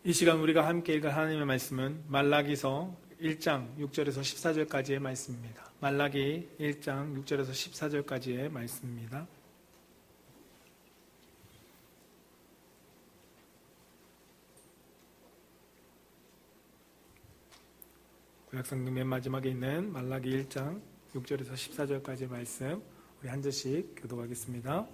이 시간 우리가 함께 읽을 하나님의 말씀은 말라기서 1장 6절에서 14절까지의 말씀입니다. 말라기 1장 6절에서 14절까지의 말씀입니다. 구약성경 맨 마지막에 있는 말라기 1장 6절에서 14절까지의 말씀, 우리 한 절씩 교독하겠습니다.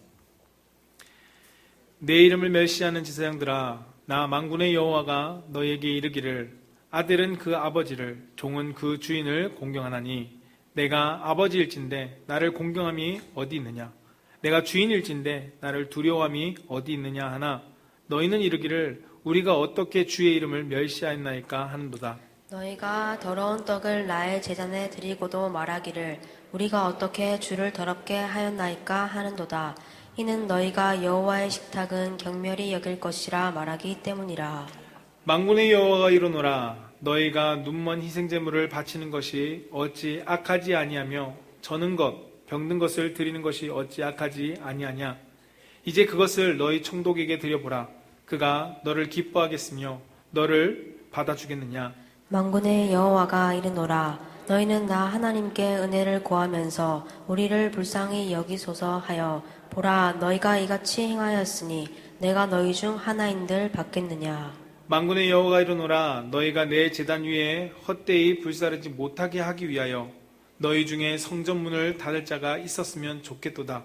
내 이름을 멸시하는 지사장들아, 나 만군의 여호와가 너에게 이르기를, 아들은 그 아버지를, 종은 그 주인을 공경하나니 내가 아버지일진데 나를 공경함이 어디 있느냐? 내가 주인일진데 나를 두려워함이 어디 있느냐 하나, 너희는 이르기를 우리가 어떻게 주의 이름을 멸시하였나이까 하는도다. 너희가 더러운 떡을 나의 제단에 드리고도 말하기를 우리가 어떻게 주를 더럽게 하였나이까 하는도다. 이는 너희가 여호와의 식탁은 경멸히 여길 것이라 말하기 때문이라. 만군의 여호와가 이르노라, 너희가 눈먼 희생제물을 바치는 것이 어찌 악하지 아니하며 저는 것, 병든 것을 드리는 것이 어찌 악하지 아니하냐? 이제 그것을 너희 총독에게 드려보라. 그가 너를 기뻐하겠으며 너를 받아주겠느냐? 만군의 여호와가 이르노라, 너희는 나 하나님께 은혜를 구하면서 우리를 불쌍히 여기소서 하여 보라, 너희가 이같이 행하였으니 내가 너희 중 하나인들 받겠느냐? 만군의 여호와가 이르노라, 너희가 내 제단 위에 헛되이 불사르지 못하게 하기 위하여 너희 중에 성전문을 닫을 자가 있었으면 좋겠도다.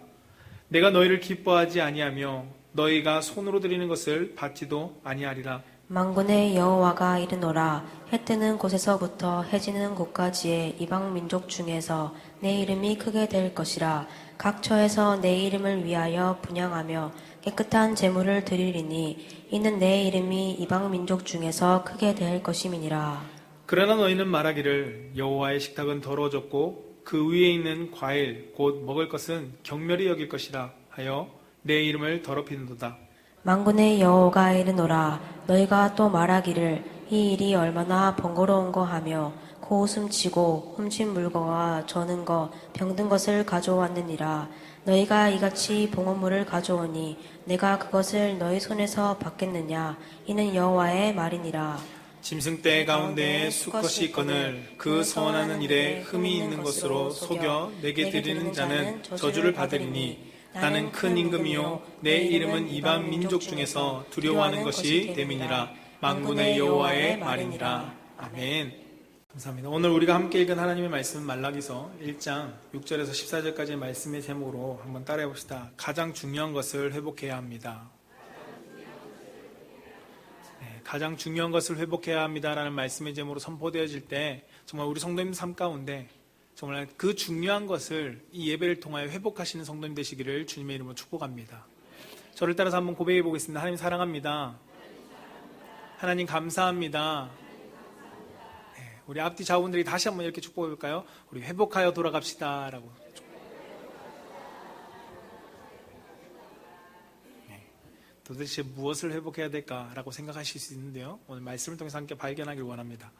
내가 너희를 기뻐하지 아니하며 너희가 손으로 드리는 것을 받지도 아니하리라. 만군의 여호와가 이르노라, 해 뜨는 곳에서부터 해 지는 곳까지의 이방 민족 중에서 내 이름이 크게 될 것이라. 각 처에서 내 이름을 위하여 분향하며 깨끗한 제물을 드리리니 이는 내 이름이 이방 민족 중에서 크게 될 것임이니라. 그러나 너희는 말하기를 여호와의 식탁은 더러워졌고 그 위에 있는 과일 곧 먹을 것은 경멸히 여길 것이라 하여 내 이름을 더럽히는도다. 만군의 여호와가 이르노라, 너희가 또 말하기를 이 일이 얼마나 번거로운 거 하며 고웃음치고 훔친 물건과 저는 것, 병든 것을 가져왔느니라. 너희가 이같이 봉헌물을 가져오니 내가 그것을 너희 손에서 받겠느냐? 이는 여호와의 말이니라. 짐승떼 가운데에 수컷이 있거늘 그 서원하는 일에 흠이 있는 것으로 속여 내게 드리는 자는 저주를 받으리니 나는 큰 임금이요 내 이름은 이방 민족 중에서 두려워하는 것이 됨이니라. 만군의 여호와의 말이니라. 아멘. 감사합니다. 오늘 우리가 함께 읽은 하나님의 말씀은 말라기서 1장 6절에서 14절까지의 말씀의 제목으로 한번 따라해 봅시다. 가장 중요한 것을 회복해야 합니다. 네, 가장 중요한 것을 회복해야 합니다라는 말씀의 제목으로 선포되어질 때 정말 우리 성도님 삶 가운데 정말 그 중요한 것을 이 예배를 통하여 회복하시는 성도님 되시기를 주님의 이름으로 축복합니다. 저를 따라서 한번 고백해 보겠습니다. 하나님 사랑합니다. 하나님 감사합니다. 네, 우리 앞뒤 좌우분들이 다시 한번 이렇게 축복해 볼까요? 우리 회복하여 돌아갑시다 라고. 네, 도대체 무엇을 회복해야 될까라고 생각하실 수 있는데요, 오늘 말씀을 통해서 함께 발견하길 원합니다.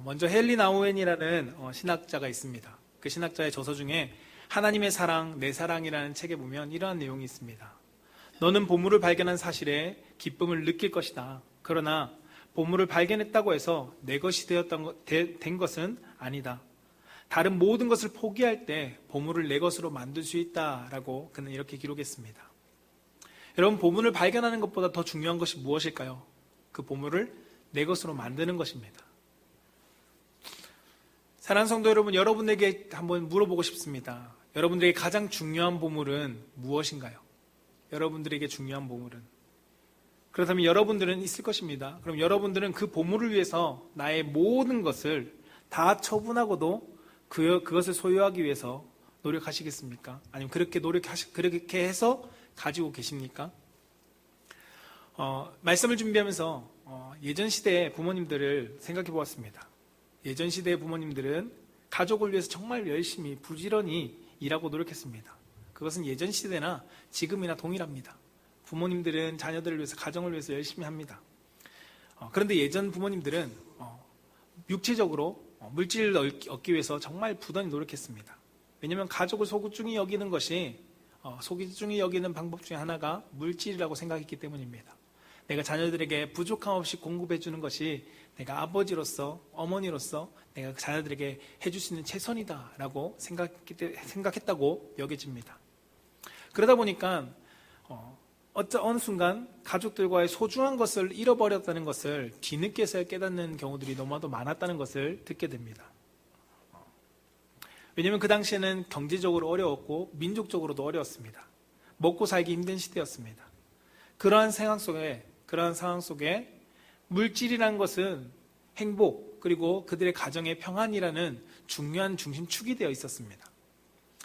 먼저 헨리 나우엔이라는 신학자가 있습니다. 그 신학자의 저서 중에 하나님의 사랑, 내 사랑이라는 책에 보면 이러한 내용이 있습니다. 너는 보물을 발견한 사실에 기쁨을 느낄 것이다. 그러나 보물을 발견했다고 해서 내 것이 된 것은 아니다. 다른 모든 것을 포기할 때 보물을 내 것으로 만들 수 있다라고 그는 이렇게 기록했습니다. 여러분, 보물을 발견하는 것보다 더 중요한 것이 무엇일까요? 그 보물을 내 것으로 만드는 것입니다. 사랑하는 성도 여러분, 여러분에게 한번 물어보고 싶습니다. 여러분들에게 가장 중요한 보물은 무엇인가요? 여러분들에게 중요한 보물은? 그렇다면 여러분들은 있을 것입니다. 그럼 여러분들은 그 보물을 위해서 나의 모든 것을 다 처분하고도 그것을 소유하기 위해서 노력하시겠습니까? 아니면 그렇게 해서 가지고 계십니까? 말씀을 준비하면서 예전 시대의 부모님들을 생각해 보았습니다. 예전 시대의 부모님들은 가족을 위해서 정말 열심히 부지런히 일하고 노력했습니다. 그것은 예전 시대나 지금이나 동일합니다. 부모님들은 자녀들을 위해서, 가정을 위해서 열심히 합니다. 그런데 예전 부모님들은 육체적으로 물질을 얻기 위해서 정말 부단히 노력했습니다. 왜냐하면 가족을 소중히 여기는 것이 소중히 여기는 방법 중에 하나가 물질이라고 생각했기 때문입니다. 내가 자녀들에게 부족함 없이 공급해 주는 것이 내가 아버지로서, 어머니로서 내가 자녀들에게 해줄 수 있는 최선이다라고 생각했다고 여겨집니다. 그러다 보니까 어느 순간 가족들과의 소중한 것을 잃어버렸다는 것을 뒤늦게서야 깨닫는 경우들이 너무나도 많았다는 것을 듣게 됩니다. 왜냐하면 그 당시에는 경제적으로 어려웠고 민족적으로도 어려웠습니다. 먹고 살기 힘든 시대였습니다. 그러한 상황 속에 물질이라는 것은 행복 그리고 그들의 가정의 평안이라는 중요한 중심축이 되어 있었습니다.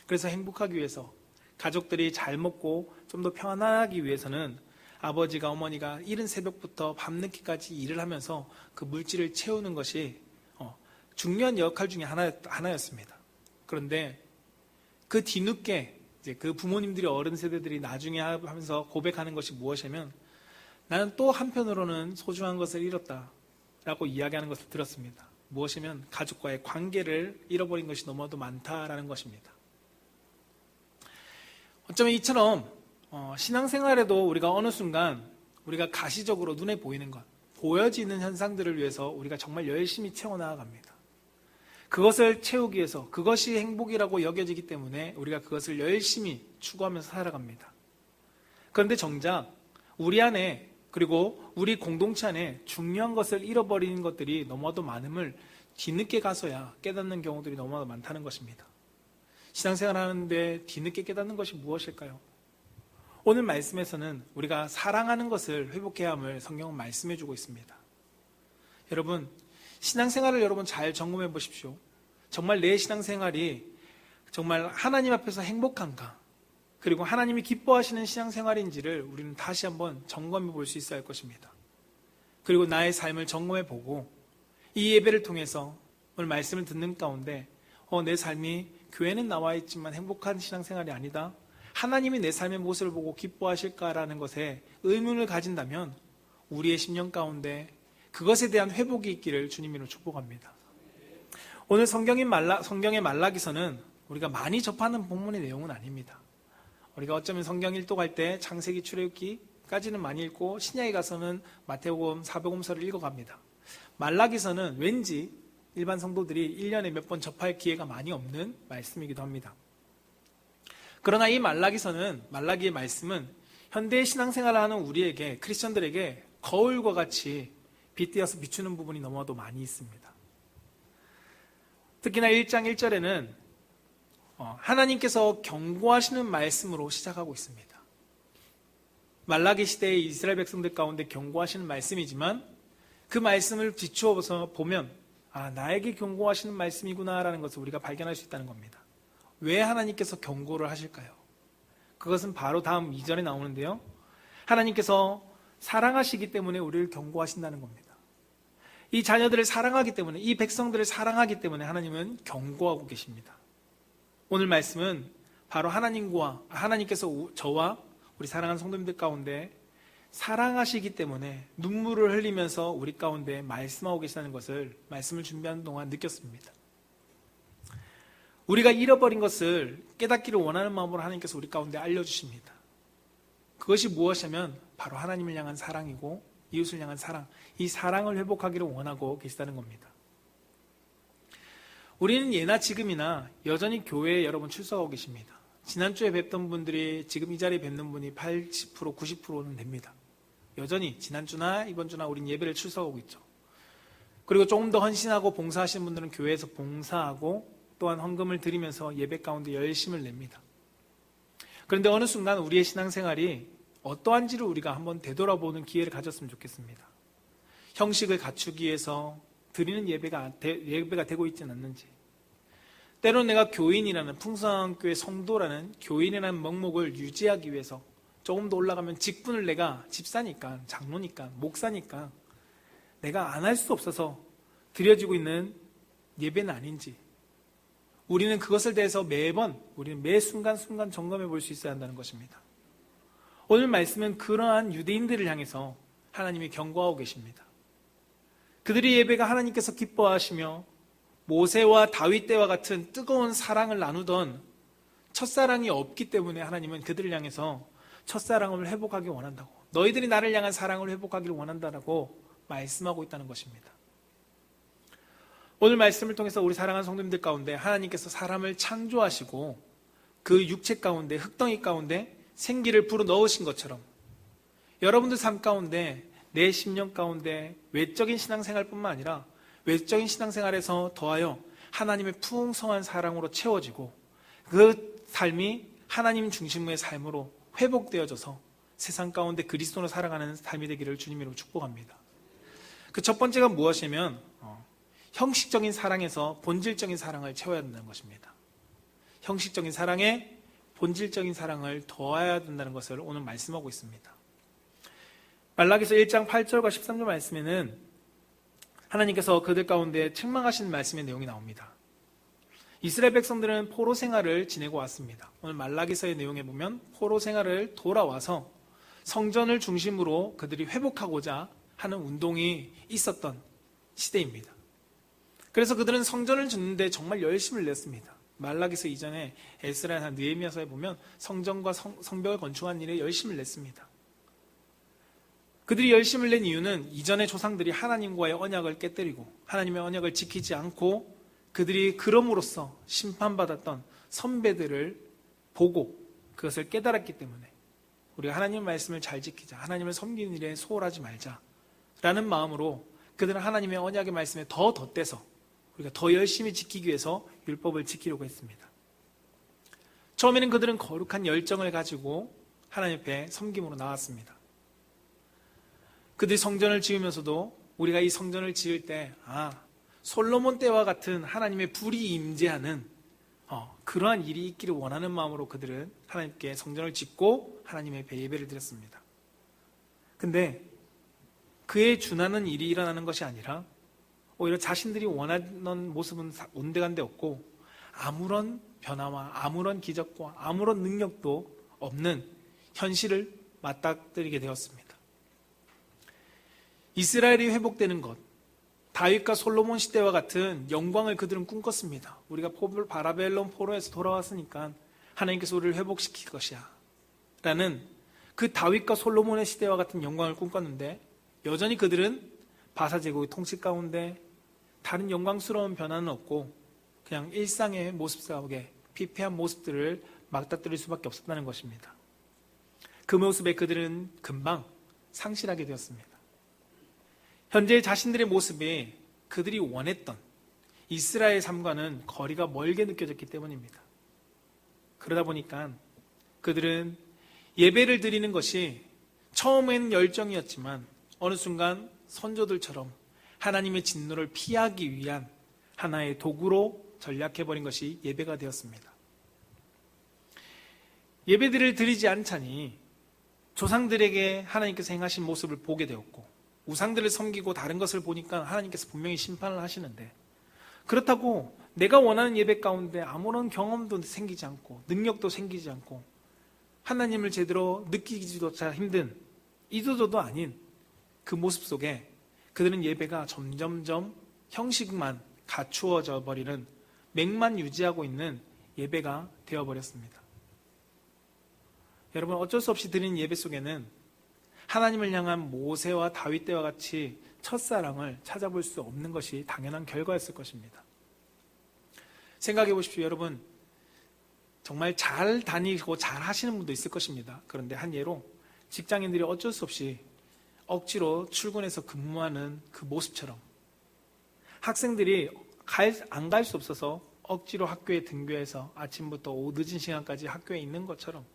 그래서 행복하기 위해서 가족들이 잘 먹고 좀 더 편안하기 위해서는 아버지가 어머니가 이른 새벽부터 밤늦게까지 일을 하면서 그 물질을 채우는 것이 중요한 역할 중에 하나였습니다. 그런데 그 뒤늦게 이제 그 부모님들이 어른 세대들이 나중에 하면서 고백하는 것이 무엇이냐면 나는 또 한편으로는 소중한 것을 잃었다라고 이야기하는 것을 들었습니다. 무엇이면 가족과의 관계를 잃어버린 것이 너무나도 많다라는 것입니다. 어쩌면 이처럼 신앙생활에도 우리가 어느 순간 우리가 가시적으로 눈에 보이는 것, 보여지는 현상들을 위해서 우리가 정말 열심히 채워나갑니다. 그것을 채우기 위해서 그것이 행복이라고 여겨지기 때문에 우리가 그것을 열심히 추구하면서 살아갑니다. 그런데 정작 우리 안에 그리고 우리 공동체 안에 중요한 것을 잃어버리는 것들이 너무나도 많음을 뒤늦게 가서야 깨닫는 경우들이 너무나도 많다는 것입니다. 신앙생활 하는데 뒤늦게 깨닫는 것이 무엇일까요? 오늘 말씀에서는 우리가 사랑하는 것을 회복해야 함을 성경은 말씀해 주고 있습니다. 여러분, 신앙생활을 여러분 잘 점검해 보십시오. 정말 내 신앙생활이 정말 하나님 앞에서 행복한가? 그리고 하나님이 기뻐하시는 신앙생활인지를 우리는 다시 한번 점검해 볼 수 있어야 할 것입니다. 그리고 나의 삶을 점검해 보고 이 예배를 통해서 오늘 말씀을 듣는 가운데 내 삶이 교회는 나와 있지만 행복한 신앙생활이 아니다. 하나님이 내 삶의 모습을 보고 기뻐하실까라는 것에 의문을 가진다면 우리의 심령 가운데 그것에 대한 회복이 있기를 주님으로 축복합니다. 오늘 성경의 말라기서는 우리가 많이 접하는 본문의 내용은 아닙니다. 우리가 어쩌면 성경 일독할 때 창세기 출애굽기까지는 많이 읽고 신약에 가서는 마태복음, 사복음서를 읽어갑니다. 말라기서는 왠지 일반 성도들이 1년에 몇 번 접할 기회가 많이 없는 말씀이기도 합니다. 그러나 이 말라기의 말씀은 현대의 신앙생활을 하는 우리에게, 크리스천들에게 거울과 같이 빗대어서 비추는 부분이 너무나도 많이 있습니다. 특히나 1장 1절에는 하나님께서 경고하시는 말씀으로 시작하고 있습니다. 말라기 시대의 이스라엘 백성들 가운데 경고하시는 말씀이지만 그 말씀을 비추어서 보면 나에게 경고하시는 말씀이구나라는 것을 우리가 발견할 수 있다는 겁니다. 왜 하나님께서 경고를 하실까요? 그것은 바로 다음 2절에 나오는데요. 하나님께서 사랑하시기 때문에 우리를 경고하신다는 겁니다. 이 자녀들을 사랑하기 때문에, 이 백성들을 사랑하기 때문에 하나님은 경고하고 계십니다. 오늘 말씀은 바로 하나님께서 저와 우리 사랑하는 성도님들 가운데 사랑하시기 때문에 눈물을 흘리면서 우리 가운데 말씀하고 계시다는 것을 말씀을 준비하는 동안 느꼈습니다. 우리가 잃어버린 것을 깨닫기를 원하는 마음으로 하나님께서 우리 가운데 알려주십니다. 그것이 무엇이냐면 바로 하나님을 향한 사랑이고 이웃을 향한 사랑, 이 사랑을 회복하기를 원하고 계시다는 겁니다. 우리는 예나 지금이나 여전히 교회에 여러분 출석하고 계십니다. 지난주에 뵙던 분들이 지금 이 자리에 뵙는 분이 80%, 90%는 됩니다. 여전히 지난주나 이번주나 우린 예배를 출석하고 있죠. 그리고 조금 더 헌신하고 봉사하시는 분들은 교회에서 봉사하고 또한 헌금을 드리면서 예배 가운데 열심을 냅니다. 그런데 어느 순간 우리의 신앙생활이 어떠한지를 우리가 한번 되돌아보는 기회를 가졌으면 좋겠습니다. 형식을 갖추기 위해서 드리는 예배가 되고 있지는 않는지, 때로는 내가 교인이라는 풍성한 교회 성도라는 교인이라는 명목을 유지하기 위해서 조금 더 올라가면 직분을 내가 집사니까, 장로니까, 목사니까 내가 안 할 수 없어서 드려지고 있는 예배는 아닌지, 우리는 그것을 대해서 우리는 매 순간순간 점검해 볼 수 있어야 한다는 것입니다. 오늘 말씀은 그러한 유대인들을 향해서 하나님이 경고하고 계십니다. 그들의 예배가 하나님께서 기뻐하시며 모세와 다윗 때와 같은 뜨거운 사랑을 나누던 첫사랑이 없기 때문에 하나님은 그들을 향해서 첫사랑을 회복하기 원한다고, 너희들이 나를 향한 사랑을 회복하기를 원한다라고 말씀하고 있다는 것입니다. 오늘 말씀을 통해서 우리 사랑하는 성도님들 가운데 하나님께서 사람을 창조하시고 그 육체 가운데, 흙덩이 가운데 생기를 불어넣으신 것처럼 여러분들 삶 가운데, 내 심령 가운데 외적인 신앙생활뿐만 아니라 외적인 신앙생활에서 더하여 하나님의 풍성한 사랑으로 채워지고 그 삶이 하나님 중심의 삶으로 회복되어져서 세상 가운데 그리스도로 살아가는 삶이 되기를 주님으로 축복합니다. 그 첫 번째가 무엇이냐면 형식적인 사랑에서 본질적인 사랑을 채워야 된다는 것입니다. 형식적인 사랑에 본질적인 사랑을 더해야 된다는 것을 오늘 말씀하고 있습니다. 말라기서 1장 8절과 13절 말씀에는 하나님께서 그들 가운데 책망하시는 말씀의 내용이 나옵니다. 이스라엘 백성들은 포로 생활을 지내고 왔습니다. 오늘 말라기서의 내용에 보면 포로 생활을 돌아와서 성전을 중심으로 그들이 회복하고자 하는 운동이 있었던 시대입니다. 그래서 그들은 성전을 짓는데 정말 열심을 냈습니다. 말라기서 이전에 에스라나 느헤미야서에 보면 성전과 성벽을 건축한 일에 열심을 냈습니다. 그들이 열심을 낸 이유는 이전의 조상들이 하나님과의 언약을 깨뜨리고 하나님의 언약을 지키지 않고 그들이 그럼으로써 심판받았던 선배들을 보고 그것을 깨달았기 때문에 우리가 하나님의 말씀을 잘 지키자, 하나님을 섬기는 일에 소홀하지 말자 라는 마음으로 그들은 하나님의 언약의 말씀에 더 덧대서 우리가 더 열심히 지키기 위해서 율법을 지키려고 했습니다. 처음에는 그들은 거룩한 열정을 가지고 하나님 앞에 섬김으로 나왔습니다. 그들이 성전을 지으면서도 우리가 이 성전을 지을 때 솔로몬 때와 같은 하나님의 불이 임재하는 그러한 일이 있기를 원하는 마음으로 그들은 하나님께 성전을 짓고 하나님의 예배를 드렸습니다. 근데 그에 준하는 일이 일어나는 것이 아니라 오히려 자신들이 원하는 모습은 온데간데 없고 아무런 변화와 아무런 기적과 아무런 능력도 없는 현실을 맞닥뜨리게 되었습니다. 이스라엘이 회복되는 것, 다윗과 솔로몬 시대와 같은 영광을 그들은 꿈꿨습니다. 우리가 바벨론 포로에서 돌아왔으니까 하나님께서 우리를 회복시킬 것이야 라는 그 다윗과 솔로몬의 시대와 같은 영광을 꿈꿨는데 여전히 그들은 바사 제국의 통치 가운데 다른 영광스러운 변화는 없고 그냥 일상의 모습 속에 피폐한 모습들을 맞닥뜨릴 수밖에 없었다는 것입니다. 그 모습에 그들은 금방 상실하게 되었습니다. 현재 자신들의 모습이 그들이 원했던 이스라엘 삶과는 거리가 멀게 느껴졌기 때문입니다. 그러다 보니까 그들은 예배를 드리는 것이 처음엔 열정이었지만 어느 순간 선조들처럼 하나님의 진노를 피하기 위한 하나의 도구로 전략해버린 것이 예배가 되었습니다. 예배들을 드리지 않자니 조상들에게 하나님께서 행하신 모습을 보게 되었고 우상들을 섬기고 다른 것을 보니까 하나님께서 분명히 심판을 하시는데 그렇다고 내가 원하는 예배 가운데 아무런 경험도 생기지 않고 능력도 생기지 않고 하나님을 제대로 느끼기조차 힘든 이도저도 아닌 그 모습 속에 그들은 예배가 점점점 형식만 갖추어져 버리는 맥만 유지하고 있는 예배가 되어버렸습니다. 여러분 어쩔 수 없이 드리는 예배 속에는 하나님을 향한 모세와 다윗 때와 같이 첫사랑을 찾아볼 수 없는 것이 당연한 결과였을 것입니다. 생각해 보십시오. 여러분 정말 잘 다니고 잘 하시는 분도 있을 것입니다. 그런데 한 예로 직장인들이 어쩔 수 없이 억지로 출근해서 근무하는 그 모습처럼 학생들이 안 갈 수 없어서 억지로 학교에 등교해서 아침부터 오후 늦은 시간까지 학교에 있는 것처럼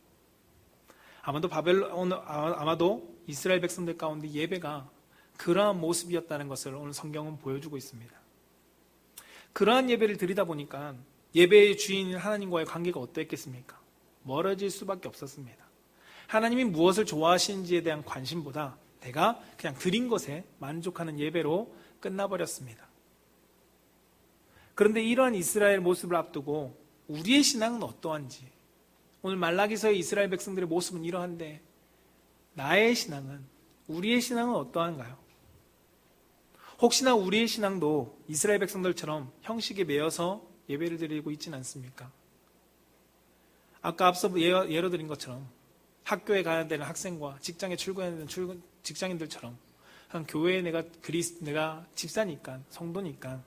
아마도 이스라엘 백성들 가운데 예배가 그러한 모습이었다는 것을 오늘 성경은 보여주고 있습니다. 그러한 예배를 드리다 보니까 예배의 주인인 하나님과의 관계가 어떠했겠습니까? 멀어질 수밖에 없었습니다. 하나님이 무엇을 좋아하시는지에 대한 관심보다 내가 그냥 드린 것에 만족하는 예배로 끝나버렸습니다. 그런데 이러한 이스라엘 모습을 앞두고 우리의 신앙은 어떠한지 오늘 말라기서의 이스라엘 백성들의 모습은 이러한데 나의 신앙은 우리의 신앙은 어떠한가요? 혹시나 우리의 신앙도 이스라엘 백성들처럼 형식에 매여서 예배를 드리고 있지는 않습니까? 아까 앞서 예로 드린 것처럼 학교에 가야 되는 학생과 직장에 출근해야 되는 직장인들처럼 교회에 내가 집사니까, 성도니까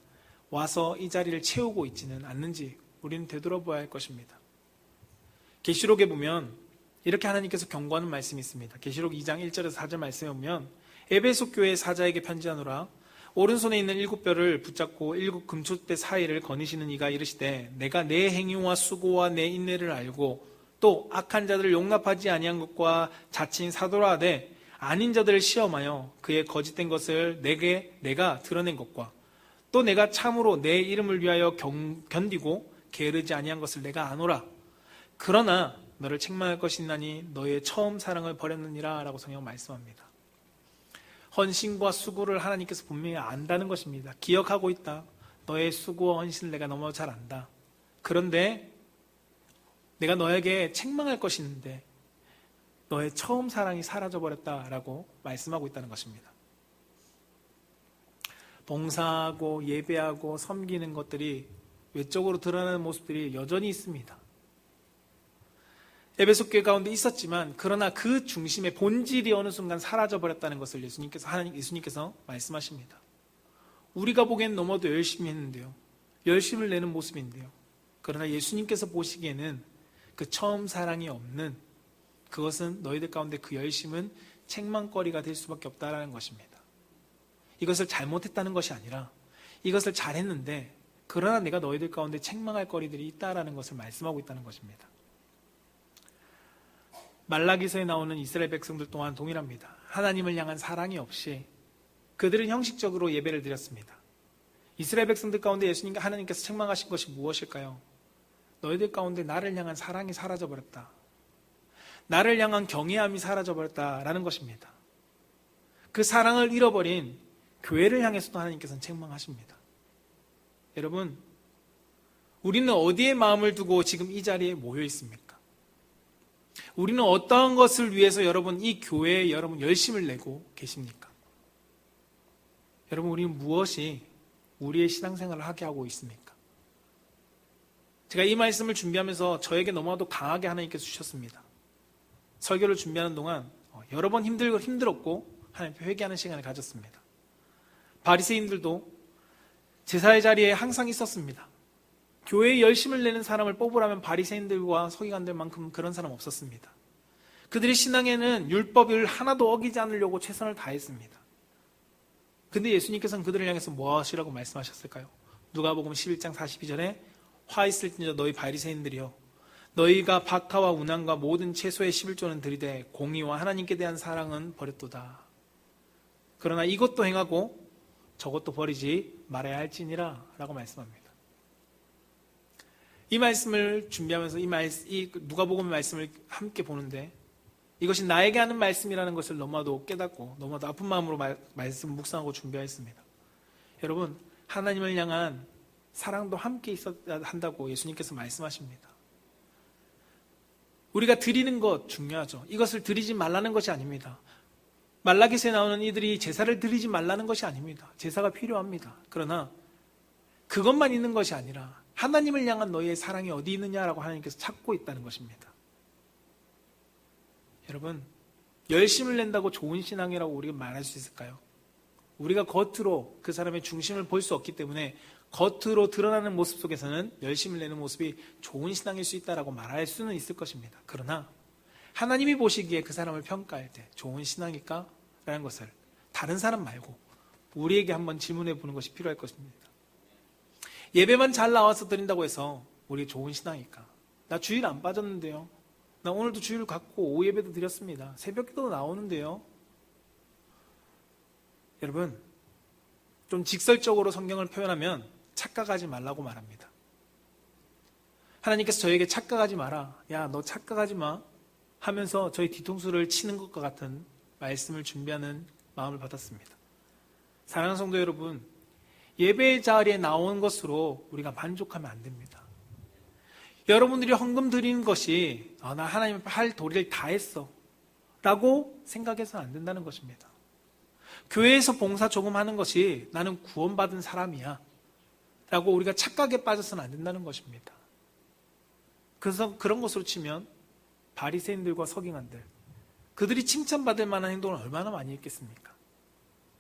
와서 이 자리를 채우고 있지는 않는지 우리는 되돌아봐야 할 것입니다. 계시록에 보면 이렇게 하나님께서 경고하는 말씀이 있습니다. 계시록 2장 1절에서 4절 말씀에 보면 에베소 교회 사자에게 편지하노라. 오른손에 있는 7뼈를 붙잡고 7 금초대 사이를 거니시는 이가 이르시되 내가 내 행위와 수고와 내 인내를 알고 또 악한 자들을 용납하지 아니한 것과 자칭 사도라 하되 아닌 자들을 시험하여 그의 거짓된 것을 내가 드러낸 것과 또 내가 참으로 내 이름을 위하여 견디고 게으르지 아니한 것을 내가 아노라. 그러나 너를 책망할 것이 있나니 너의 처음 사랑을 버렸느니라 라고 성경 말씀합니다. 헌신과 수고를 하나님께서 분명히 안다는 것입니다. 기억하고 있다. 너의 수고와 헌신을 내가 너무 잘 안다. 그런데 내가 너에게 책망할 것이 있는데 너의 처음 사랑이 사라져버렸다라고 말씀하고 있다는 것입니다. 봉사하고 예배하고 섬기는 것들이 외적으로 드러나는 모습들이 여전히 있습니다. 에베소 교회 가운데 있었지만 그러나 그 중심의 본질이 어느 순간 사라져버렸다는 것을 예수님께서 말씀하십니다. 우리가 보기엔 너무도 열심히 했는데요. 열심을 내는 모습인데요. 그러나 예수님께서 보시기에는 그 처음 사랑이 없는 그것은 너희들 가운데 그 열심은 책망거리가 될 수밖에 없다는 것입니다. 이것을 잘못했다는 것이 아니라 이것을 잘했는데 그러나 내가 너희들 가운데 책망할 거리들이 있다는 것을 말씀하고 있다는 것입니다. 말라기서에 나오는 이스라엘 백성들 또한 동일합니다. 하나님을 향한 사랑이 없이 그들은 형식적으로 예배를 드렸습니다. 이스라엘 백성들 가운데 예수님과 하나님께서 책망하신 것이 무엇일까요? 너희들 가운데 나를 향한 사랑이 사라져버렸다. 나를 향한 경외함이 사라져버렸다라는 것입니다. 그 사랑을 잃어버린 교회를 향해서도 하나님께서는 책망하십니다. 여러분, 우리는 어디에 마음을 두고 지금 이 자리에 모여 있습니까? 우리는 어떠한 것을 위해서 여러분 이 교회에 여러분 열심을 내고 계십니까? 여러분, 우리는 무엇이 우리의 신앙생활을 하게 하고 있습니까? 제가 이 말씀을 준비하면서 저에게 너무나도 강하게 하나님께서 주셨습니다. 설교를 준비하는 동안 여러 번 힘들었고 하나님 앞에 회개하는 시간을 가졌습니다. 바리새인들도 제사의 자리에 항상 있었습니다. 교회에 열심을 내는 사람을 뽑으라면 바리새인들과 서기관들만큼 그런 사람 없었습니다. 그들의 신앙에는 율법을 하나도 어기지 않으려고 최선을 다했습니다. 근데 예수님께서는 그들을 향해서 뭐 하시라고 말씀하셨을까요? 누가복음 11장 42절에 화 있을진저 너희 바리새인들이여 너희가 박하와 운항과 모든 채소의 11조는 들이되 공의와 하나님께 대한 사랑은 버렸도다. 그러나 이것도 행하고 저것도 버리지 말아야 할지니라 라고 말씀합니다. 이 말씀을 준비하면서 이 누가복음 말씀을 함께 보는데 이것이 나에게 하는 말씀이라는 것을 너무나도 깨닫고 너무나도 아픈 마음으로 말씀 묵상하고 준비하였습니다. 여러분, 하나님을 향한 사랑도 함께 있어야 한다고 예수님께서 말씀하십니다. 우리가 드리는 것 중요하죠. 이것을 드리지 말라는 것이 아닙니다. 말라기서에 나오는 이들이 제사를 드리지 말라는 것이 아닙니다. 제사가 필요합니다. 그러나 그것만 있는 것이 아니라 하나님을 향한 너희의 사랑이 어디 있느냐라고 하나님께서 찾고 있다는 것입니다. 여러분, 열심을 낸다고 좋은 신앙이라고 우리가 말할 수 있을까요? 우리가 겉으로 그 사람의 중심을 볼 수 없기 때문에 겉으로 드러나는 모습 속에서는 열심을 내는 모습이 좋은 신앙일 수 있다라고 말할 수는 있을 것입니다. 그러나 하나님이 보시기에 그 사람을 평가할 때 좋은 신앙일까? 라는 것을 다른 사람 말고 우리에게 한번 질문해 보는 것이 필요할 것입니다. 예배만 잘 나와서 드린다고 해서 우리 좋은 신앙일까? 나 주일 안 빠졌는데요. 나 오늘도 주일 갖고 오후 예배도 드렸습니다. 새벽기도 나오는데요. 여러분, 좀 직설적으로 성경을 표현하면 착각하지 말라고 말합니다. 하나님께서 저에게 착각하지 마라. 야, 너 착각하지 마. 하면서 저희 뒤통수를 치는 것과 같은 말씀을 준비하는 마음을 받았습니다. 사랑하는 성도 여러분, 예배 자리에 나온 것으로 우리가 만족하면 안 됩니다. 여러분들이 헌금 드리는 것이 나 하나님 앞에 할 도리를 다 했어 라고 생각해서는 안 된다는 것입니다. 교회에서 봉사 조금 하는 것이 나는 구원받은 사람이야 라고 우리가 착각에 빠져서는 안 된다는 것입니다. 그래서 그런 것으로 치면 바리새인들과 서기관들, 그들이 칭찬받을 만한 행동을 얼마나 많이 했겠습니까?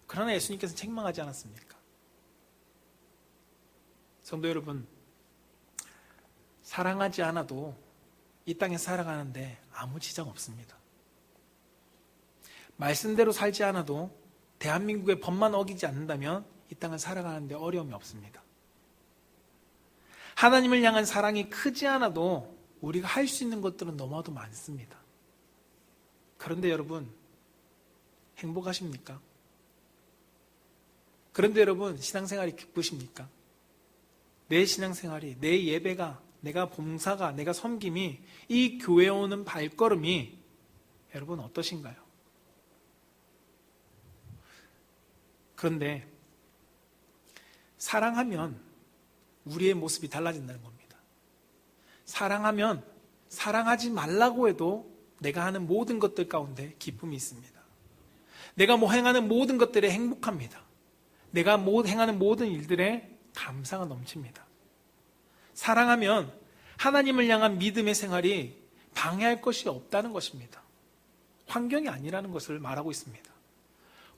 그러나 예수님께서는 책망하지 않았습니까? 성도 여러분, 사랑하지 않아도 이 땅에 살아가는데 아무 지장 없습니다. 말씀대로 살지 않아도 대한민국의 법만 어기지 않는다면 이 땅을 살아가는데 어려움이 없습니다. 하나님을 향한 사랑이 크지 않아도 우리가 할 수 있는 것들은 너무나도 많습니다. 그런데 여러분, 행복하십니까? 그런데 여러분, 신앙생활이 기쁘십니까? 내 신앙생활이, 내 예배가, 내가 봉사가, 내가 섬김이, 이 교회에 오는 발걸음이 여러분 어떠신가요? 그런데 사랑하면 우리의 모습이 달라진다는 겁니다. 사랑하면 사랑하지 말라고 해도 내가 하는 모든 것들 가운데 기쁨이 있습니다. 내가 행하는 모든 것들에 행복합니다. 내가 행하는 모든 일들에 감사가 넘칩니다. 사랑하면 하나님을 향한 믿음의 생활이 방해할 것이 없다는 것입니다. 환경이 아니라는 것을 말하고 있습니다.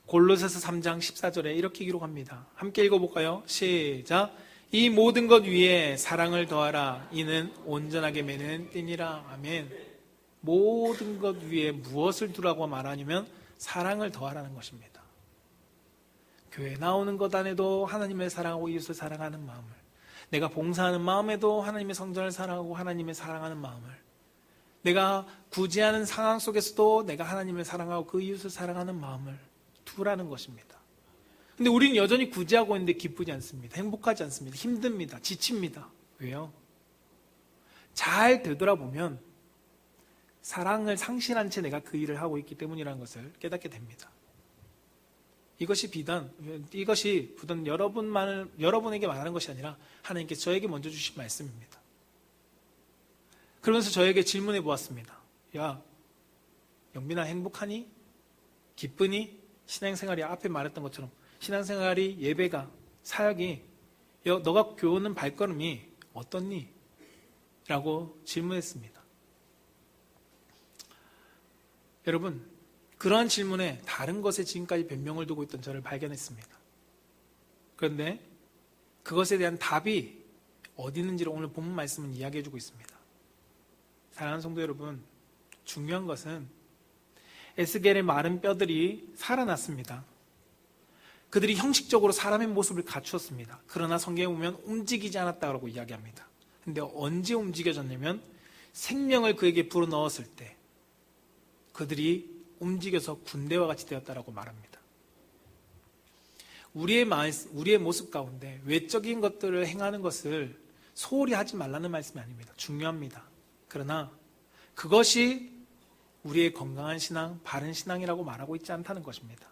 골로새서 3장 14절에 이렇게 기록합니다. 함께 읽어볼까요? 시작. 이 모든 것 위에 사랑을 더하라. 이는 온전하게 매는 띠니라. 아멘. 모든 것 위에 무엇을 두라고 말하냐면 사랑을 더하라는 것입니다. 교회 나오는 것 안에도 하나님을 사랑하고 이웃을 사랑하는 마음을, 내가 봉사하는 마음에도 하나님의 성전을 사랑하고 하나님을 사랑하는 마음을, 내가 구제하는 상황 속에서도 내가 하나님을 사랑하고 그 이웃을 사랑하는 마음을 두라는 것입니다. 근데 우리는 여전히 구제하고 있는데 기쁘지 않습니다. 행복하지 않습니다. 힘듭니다. 지칩니다. 왜요? 잘 되돌아보면 사랑을 상실한 채 내가 그 일을 하고 있기 때문이라는 것을 깨닫게 됩니다. 이것이 부단 여러분에게 말하는 것이 아니라 하나님께서 저에게 먼저 주신 말씀입니다. 그러면서 저에게 질문해 보았습니다. 야, 영빈아, 행복하니? 기쁘니? 신앙생활이 앞에 말했던 것처럼 신앙생활이, 예배가, 사역이, 너가 교훈은 발걸음이 어떻니? 라고 질문했습니다. 여러분, 그러한 질문에 다른 것에 지금까지 변명을 두고 있던 저를 발견했습니다. 그런데 그것에 대한 답이 어디 있는지를 오늘 본문 말씀은 이야기해주고 있습니다. 사랑하는 성도 여러분, 중요한 것은 에스겔의 마른 뼈들이 살아났습니다. 그들이 형식적으로 사람의 모습을 갖추었습니다. 그러나 성경에 보면 움직이지 않았다고 이야기합니다. 근데 언제 움직여졌냐면 생명을 그에게 불어넣었을 때 그들이 움직여서 군대와 같이 되었다라고 말합니다. 우리의 모습 가운데 외적인 것들을 행하는 것을 소홀히 하지 말라는 말씀이 아닙니다. 중요합니다. 그러나 그것이 우리의 건강한 신앙, 바른 신앙이라고 말하고 있지 않다는 것입니다.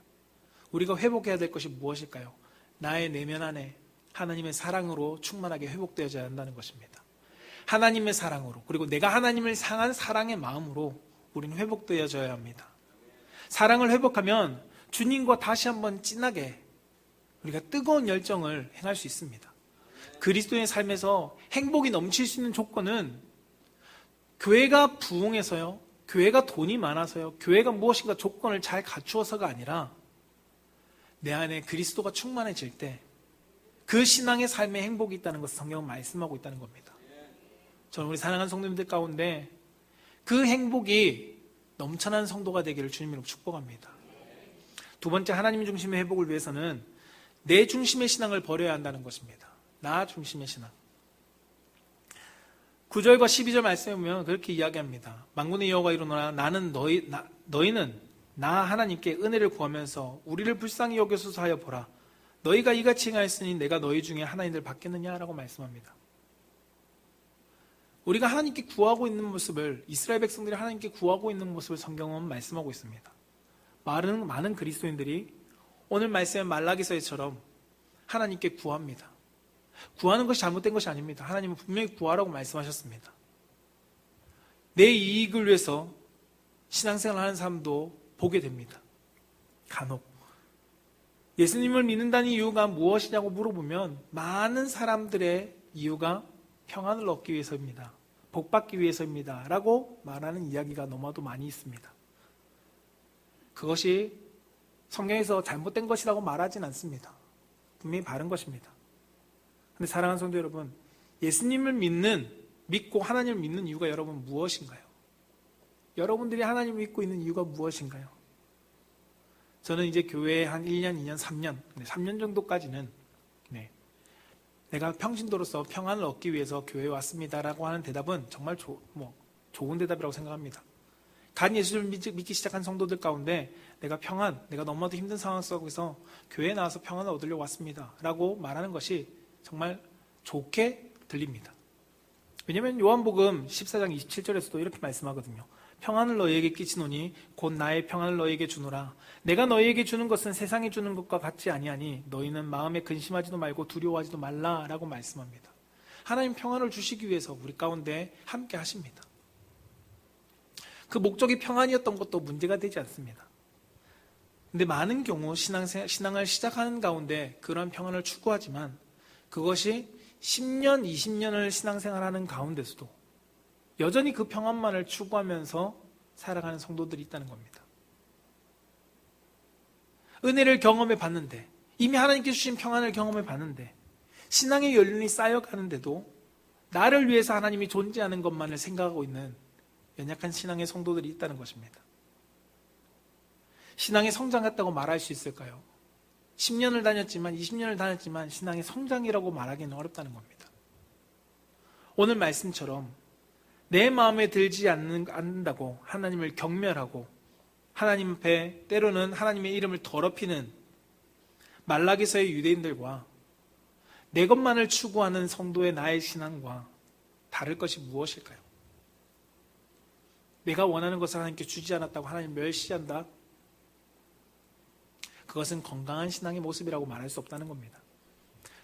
우리가 회복해야 될 것이 무엇일까요? 나의 내면 안에 하나님의 사랑으로 충만하게 회복되어져야 한다는 것입니다. 하나님의 사랑으로, 그리고 내가 하나님을 향한 사랑의 마음으로 우리는 회복되어져야 합니다. 사랑을 회복하면 주님과 다시 한번 진하게 우리가 뜨거운 열정을 행할 수 있습니다. 그리스도의 삶에서 행복이 넘칠 수 있는 조건은 교회가 부흥해서요, 교회가 돈이 많아서요, 교회가 무엇인가 조건을 잘 갖추어서가 아니라 내 안에 그리스도가 충만해질 때 그 신앙의 삶에 행복이 있다는 것을 성경은 말씀하고 있다는 겁니다. 저는 우리 사랑하는 성도님들 가운데 그 행복이 넘쳐난 성도가 되기를 주님으로 축복합니다. 두 번째, 하나님 중심의 회복을 위해서는 내 중심의 신앙을 버려야 한다는 것입니다. 나 중심의 신앙. 9절과 12절 말씀에 보면 그렇게 이야기합니다. 만군의 여호와가 이르노라. 너희는 나 하나님께 은혜를 구하면서 우리를 불쌍히 여겨소서 하여 보라. 너희가 이같이 행하였으니 내가 너희 중에 하나님들 받겠느냐라고 말씀합니다. 우리가 하나님께 구하고 있는 모습을, 이스라엘 백성들이 하나님께 구하고 있는 모습을 성경은 말씀하고 있습니다. 많은 그리스도인들이 오늘 말씀의 말라기서처럼 하나님께 구합니다. 구하는 것이 잘못된 것이 아닙니다. 하나님은 분명히 구하라고 말씀하셨습니다. 내 이익을 위해서 신앙생활을 하는 사람도 보게 됩니다. 간혹 예수님을 믿는다는 이유가 무엇이냐고 물어보면 많은 사람들의 이유가 평안을 얻기 위해서입니다. 복받기 위해서입니다 라고 말하는 이야기가 너무나도 많이 있습니다. 그것이 성경에서 잘못된 것이라고 말하진 않습니다. 분명히 바른 것입니다. 그런데 사랑하는 성도 여러분, 예수님을 믿고 하나님을 믿는 이유가 여러분 무엇인가요? 여러분들이 하나님을 믿고 있는 이유가 무엇인가요? 저는 이제 교회에 한 1년, 2년, 3년 정도까지는 내가 평신도로서 평안을 얻기 위해서 교회에 왔습니다라고 하는 대답은 정말 좋은 대답이라고 생각합니다. 간 예수를 믿기 시작한 성도들 가운데 내가 너무나도 힘든 상황 속에서 교회에 나와서 평안을 얻으려고 왔습니다 라고 말하는 것이 정말 좋게 들립니다. 왜냐하면 요한복음 14장 27절에서도 이렇게 말씀하거든요. 평안을 너희에게 끼치노니 곧 나의 평안을 너희에게 주노라. 내가 너희에게 주는 것은 세상에 주는 것과 같지 아니하니 너희는 마음에 근심하지도 말고 두려워하지도 말라라고 말씀합니다. 하나님 평안을 주시기 위해서 우리 가운데 함께 하십니다. 그 목적이 평안이었던 것도 문제가 되지 않습니다. 근데 많은 경우 신앙을 시작하는 가운데 그러한 평안을 추구하지만 그것이 10년, 20년을 신앙생활하는 가운데서도 여전히 그 평안만을 추구하면서 살아가는 성도들이 있다는 겁니다. 은혜를 경험해 봤는데, 이미 하나님께 주신 평안을 경험해 봤는데, 신앙의 연륜이 쌓여가는데도 나를 위해서 하나님이 존재하는 것만을 생각하고 있는 연약한 신앙의 성도들이 있다는 것입니다. 신앙이 성장했다고 말할 수 있을까요? 10년을 다녔지만 20년을 다녔지만 신앙의 성장이라고 말하기는 어렵다는 겁니다. 오늘 말씀처럼 내 마음에 들지 않는다고 하나님을 경멸하고 하나님 앞에 때로는 하나님의 이름을 더럽히는 말라기서의 유대인들과 내 것만을 추구하는 성도의 나의 신앙과 다를 것이 무엇일까요? 내가 원하는 것을 하나님께 주지 않았다고 하나님 멸시한다? 그것은 건강한 신앙의 모습이라고 말할 수 없다는 겁니다.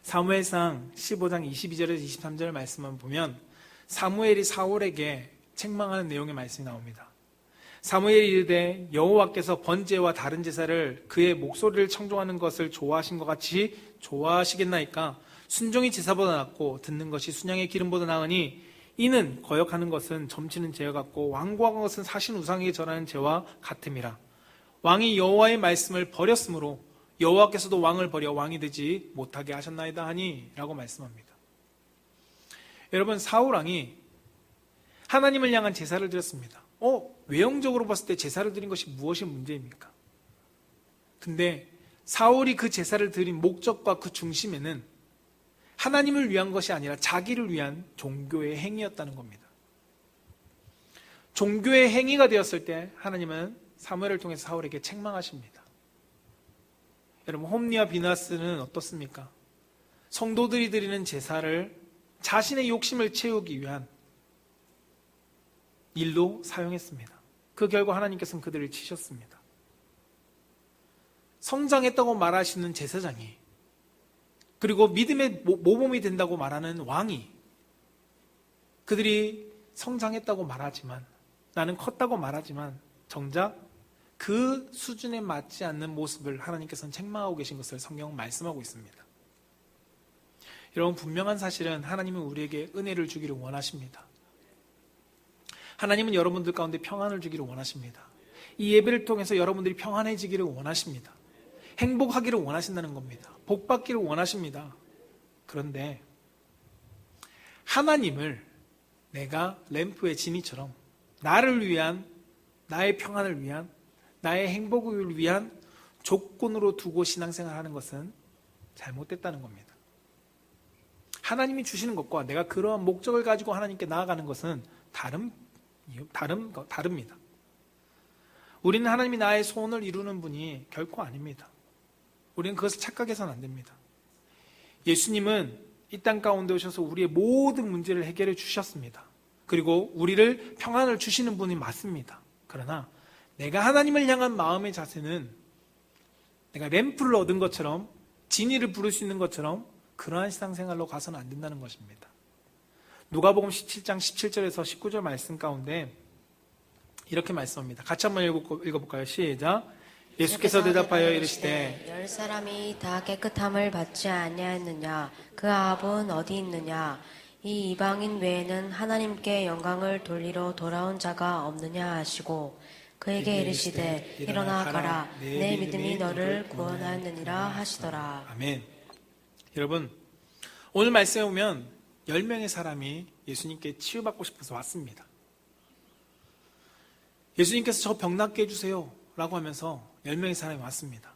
사무엘상 15장 22절에서 23절 말씀만 보면 사무엘이 사울에게 책망하는 내용의 말씀이 나옵니다. 사무엘이 이르되 여호와께서 번제와 다른 제사를 그의 목소리를 청종하는 것을 좋아하신 것 같이 좋아하시겠나이까? 순종이 제사보다 낫고 듣는 것이 순양의 기름보다 나으니 이는 거역하는 것은 점치는 죄와 같고 완고한 것은 사신 우상에게 절하는 죄와 같음이라. 왕이 여호와의 말씀을 버렸으므로 여호와께서도 왕을 버려 왕이 되지 못하게 하셨나이다 하니 라고 말씀합니다. 여러분, 사울왕이 하나님을 향한 제사를 드렸습니다. 외형적으로 봤을 때 제사를 드린 것이 무엇이 문제입니까? 근데 사울이 그 제사를 드린 목적과 그 중심에는 하나님을 위한 것이 아니라 자기를 위한 종교의 행위였다는 겁니다. 종교의 행위가 되었을 때 하나님은 사무엘을 통해서 사울에게 책망하십니다. 여러분, 홈리와 비나스는 어떻습니까? 성도들이 드리는 제사를 자신의 욕심을 채우기 위한 일로 사용했습니다. 그 결과 하나님께서는 그들을 치셨습니다. 성장했다고 말하시는 제사장이, 그리고 믿음의 모범이 된다고 말하는 왕이, 그들이 성장했다고 말하지만, 나는 컸다고 말하지만 정작 그 수준에 맞지 않는 모습을 하나님께서는 책망하고 계신 것을 성경은 말씀하고 있습니다. 여러분, 분명한 사실은 하나님은 우리에게 은혜를 주기를 원하십니다. 하나님은 여러분들 가운데 평안을 주기를 원하십니다. 이 예배를 통해서 여러분들이 평안해지기를 원하십니다. 행복하기를 원하신다는 겁니다. 복받기를 원하십니다. 그런데 하나님을 내가 램프의 진이처럼 나를 위한, 나의 평안을 위한, 나의 행복을 위한 조건으로 두고 신앙생활하는 것은 잘못됐다는 겁니다. 하나님이 주시는 것과 내가 그러한 목적을 가지고 하나님께 나아가는 것은 다릅니다. 우리는 하나님이 나의 소원을 이루는 분이 결코 아닙니다. 우리는 그것을 착각해서는 안 됩니다. 예수님은 이 땅 가운데 오셔서 우리의 모든 문제를 해결해 주셨습니다. 그리고 우리를 평안을 주시는 분이 맞습니다. 그러나 내가 하나님을 향한 마음의 자세는 내가 램프를 얻은 것처럼, 진이를 부를 수 있는 것처럼 그러한 신앙생활로 가서는 안 된다는 것입니다. 누가복음 17장 17절에서 19절 말씀 가운데 이렇게 말씀합니다. 같이 한번 읽어볼까요? 시작. 예수께서 대답하여 이르시되 10사람이 다 깨끗함을 받지 아니하였느냐? 그 아합은 어디 있느냐? 이 이방인 외에는 하나님께 영광을 돌리러 돌아온 자가 없느냐 하시고 그에게 이르시되 일어나 가라 내 믿음이 너를 구원하였느니라 하시더라. 아멘. 여러분, 오늘 말씀에 보면 10명의 사람이 예수님께 치유받고 싶어서 왔습니다. 예수님께서 저 병 낫게 해주세요 라고 하면서 10명의 사람이 왔습니다.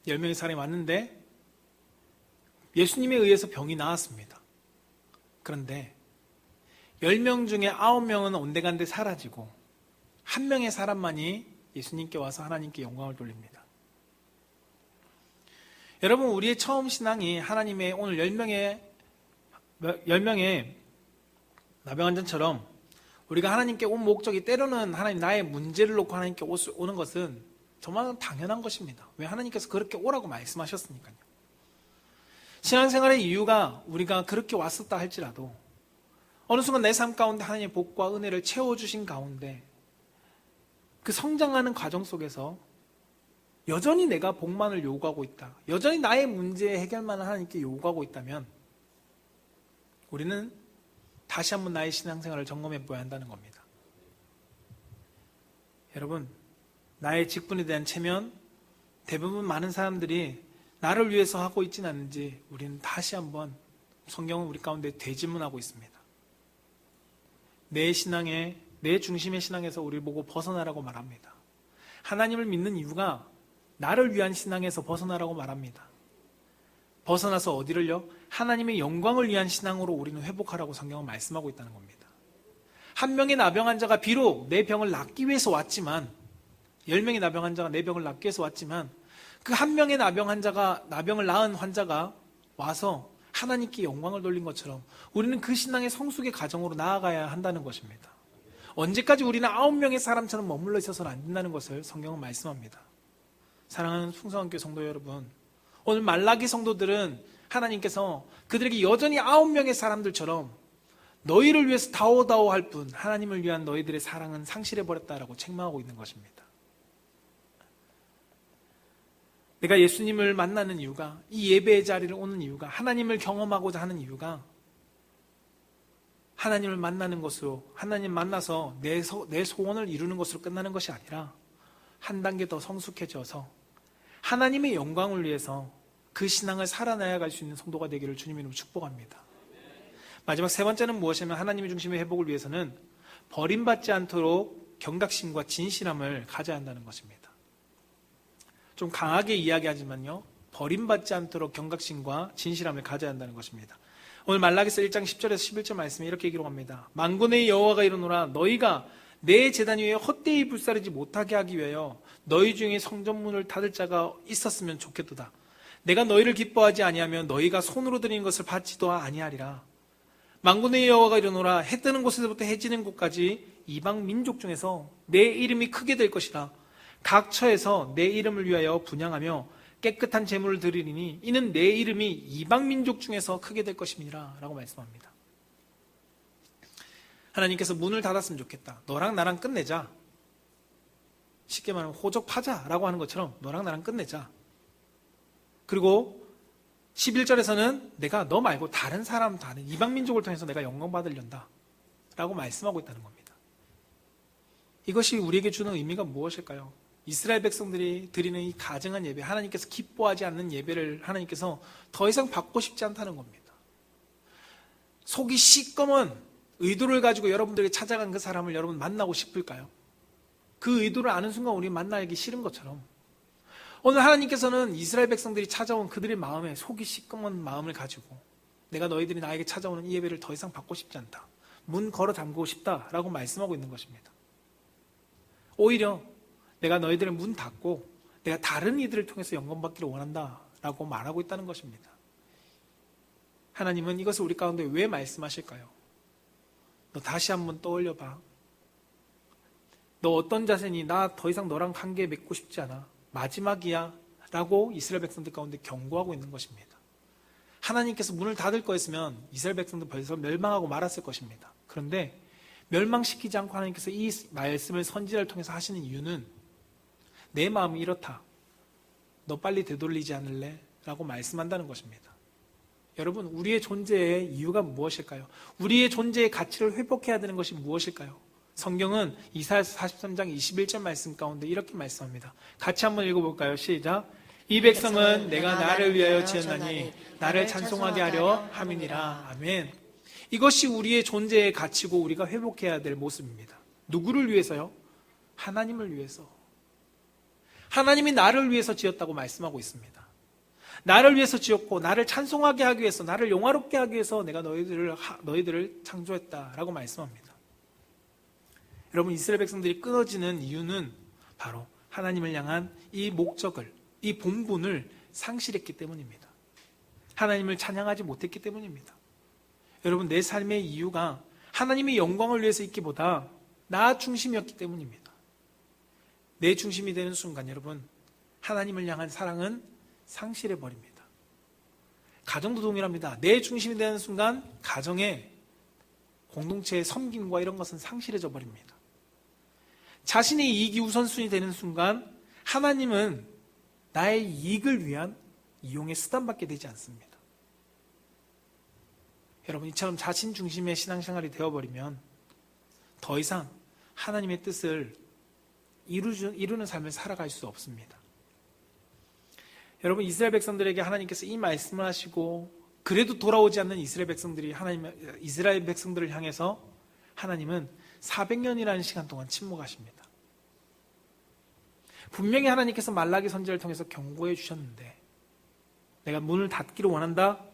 10명의 사람이 왔는데 예수님에 의해서 병이 나았습니다. 그런데 10명 중에 9명은 온데간데 사라지고 한 명의 사람만이 예수님께 와서 하나님께 영광을 돌립니다. 여러분, 우리의 처음 신앙이 하나님의 오늘 10명의 나병환자처럼 우리가 하나님께 온 목적이 때로는 하나님 나의 문제를 놓고 하나님께 오는 것은 정말 당연한 것입니다. 왜 하나님께서 그렇게 오라고 말씀하셨으니까요. 신앙생활의 이유가 우리가 그렇게 왔었다 할지라도 어느 순간 내 삶 가운데 하나님의 복과 은혜를 채워주신 가운데 그 성장하는 과정 속에서 여전히 내가 복만을 요구하고 있다, 여전히 나의 문제 해결만을 하나님께 요구하고 있다면 우리는 다시 한번 나의 신앙생활을 점검해 보아야 한다는 겁니다. 여러분, 나의 직분에 대한 체면, 대부분 많은 사람들이 나를 위해서 하고 있지는 않는지 우리는 다시 한번 성경은 우리 가운데 되짚문하고 있습니다. 내 신앙에, 내 중심의 신앙에서 우리를 보고 벗어나라고 말합니다. 하나님을 믿는 이유가 나를 위한 신앙에서 벗어나라고 말합니다. 벗어나서 어디를요? 하나님의 영광을 위한 신앙으로 우리는 회복하라고 성경은 말씀하고 있다는 겁니다. 한 명의 나병 환자가 비록 내 병을 낫기 위해서 왔지만, 10명의 나병 환자가 내 병을 낫기 위해서 왔지만, 그 한 명의 나병을 낳은 환자가 와서 하나님께 영광을 돌린 것처럼 우리는 그 신앙의 성숙의 과정으로 나아가야 한다는 것입니다. 언제까지 우리는 9명의 사람처럼 머물러 있어서는 안 된다는 것을 성경은 말씀합니다. 사랑하는 풍성한교회 성도 여러분, 오늘 말라기 성도들은 하나님께서 그들에게 여전히 9명의 사람들처럼 너희를 위해서 다오다오할 뿐 하나님을 위한 너희들의 사랑은 상실해버렸다라고 책망하고 있는 것입니다. 내가 예수님을 만나는 이유가, 이 예배의 자리를 오는 이유가, 하나님을 경험하고자 하는 이유가 하나님을 만나는 것으로, 하나님 만나서 내 소원을 이루는 것으로 끝나는 것이 아니라 한 단계 더 성숙해져서 하나님의 영광을 위해서 그 신앙을 살아나야 갈 수 있는 성도가 되기를 주님 이름으로 축복합니다. 마지막 세 번째는 무엇이냐면 하나님의 중심의 회복을 위해서는 버림받지 않도록 경각심과 진실함을 가져야 한다는 것입니다. 좀 강하게 이야기하지만요, 버림받지 않도록 경각심과 진실함을 가져야 한다는 것입니다. 오늘 말라기서 1장 10절에서 11절 말씀에 이렇게 기록합니다. 만군의 여호와가 이르노라 너희가 내 제단 위에 헛되이 불사르지 못하게 하기 위하여 너희 중에 성전문을 닫을 자가 있었으면 좋겠도다. 내가 너희를 기뻐하지 아니하면 너희가 손으로 드리는 것을 받지도 아니하리라. 만군의 여호와가 이르노라 해 뜨는 곳에서부터 해 지는 곳까지 이방 민족 중에서 내 이름이 크게 될 것이라. 각 처에서 내 이름을 위하여 분향하며 깨끗한 제물을 드리리니 이는 내 이름이 이방 민족 중에서 크게 될 것임이라 라고 말씀합니다. 하나님께서 문을 닫았으면 좋겠다. 너랑 나랑 끝내자. 쉽게 말하면 호적파자 라고 하는 것처럼 너랑 나랑 끝내자. 그리고 11절에서는 내가 너 말고 다른 이방 민족을 통해서 내가 영광 받으련다 라고 말씀하고 있다는 겁니다. 이것이 우리에게 주는 의미가 무엇일까요? 이스라엘 백성들이 드리는 이 가증한 예배, 하나님께서 기뻐하지 않는 예배를 하나님께서 더 이상 받고 싶지 않다는 겁니다. 속이 시꺼먼 의도를 가지고 여러분들이 찾아간 그 사람을 여러분 만나고 싶을까요? 그 의도를 아는 순간 우리 만나기 싫은 것처럼 오늘 하나님께서는 이스라엘 백성들이 찾아온 그들의 마음에 속이 시꺼먼 마음을 가지고 내가 너희들이 나에게 찾아오는 이 예배를 더 이상 받고 싶지 않다. 문 걸어 잠그고 싶다라고 말씀하고 있는 것입니다. 오히려 내가 너희들의 문 닫고 내가 다른 이들을 통해서 영광받기를 원한다라고 말하고 있다는 것입니다. 하나님은 이것을 우리 가운데 왜 말씀하실까요? 너 다시 한번 떠올려봐. 너 어떤 자세니? 나 더 이상 너랑 관계 맺고 싶지 않아. 마지막이야 라고 이스라엘 백성들 가운데 경고하고 있는 것입니다. 하나님께서 문을 닫을 거였으면 이스라엘 백성들 벌써 멸망하고 말았을 것입니다. 그런데 멸망시키지 않고 하나님께서 이 말씀을 선지자를 통해서 하시는 이유는 내 마음이 이렇다. 너 빨리 되돌리지 않을래? 라고 말씀한다는 것입니다. 여러분, 우리의 존재의 이유가 무엇일까요? 우리의 존재의 가치를 회복해야 되는 것이 무엇일까요? 성경은 이사야서 43장 21절 말씀 가운데 이렇게 말씀합니다. 같이 한번 읽어볼까요? 시작. 이 백성은 내가 나를 위하여 지었나니 나를 찬송하게 하려 함이니라. 아멘. 이것이 우리의 존재의 가치고 우리가 회복해야 될 모습입니다. 누구를 위해서요? 하나님을 위해서. 하나님이 나를 위해서 지었다고 말씀하고 있습니다. 나를 위해서 지었고 나를 찬송하게 하기 위해서, 나를 영화롭게 하기 위해서 내가 너희들을 창조했다라고 말씀합니다. 여러분, 이스라엘 백성들이 끊어지는 이유는 바로 하나님을 향한 이 목적을, 이 본분을 상실했기 때문입니다. 하나님을 찬양하지 못했기 때문입니다. 여러분, 내 삶의 이유가 하나님의 영광을 위해서 있기보다 나 중심이었기 때문입니다. 내 중심이 되는 순간 여러분, 하나님을 향한 사랑은 상실해버립니다. 가정도 동일합니다. 내 중심이 되는 순간 가정의 공동체의 섬김과 이런 것은 상실해져 버립니다. 자신의 이익이 우선순위 되는 순간 하나님은 나의 이익을 위한 이용의 수단밖에 되지 않습니다. 여러분, 이처럼 자신 중심의 신앙생활이 되어버리면 더 이상 하나님의 뜻을 이루는 삶을 살아갈 수 없습니다. 여러분, 이스라엘 백성들에게 하나님께서 이 말씀을 하시고 그래도 돌아오지 않는 이스라엘 백성들을 향해서 하나님은 400년이라는 시간 동안 침묵하십니다. 분명히 하나님께서 말라기 선지자를 통해서 경고해 주셨는데 내가 문을 닫기를 원한다?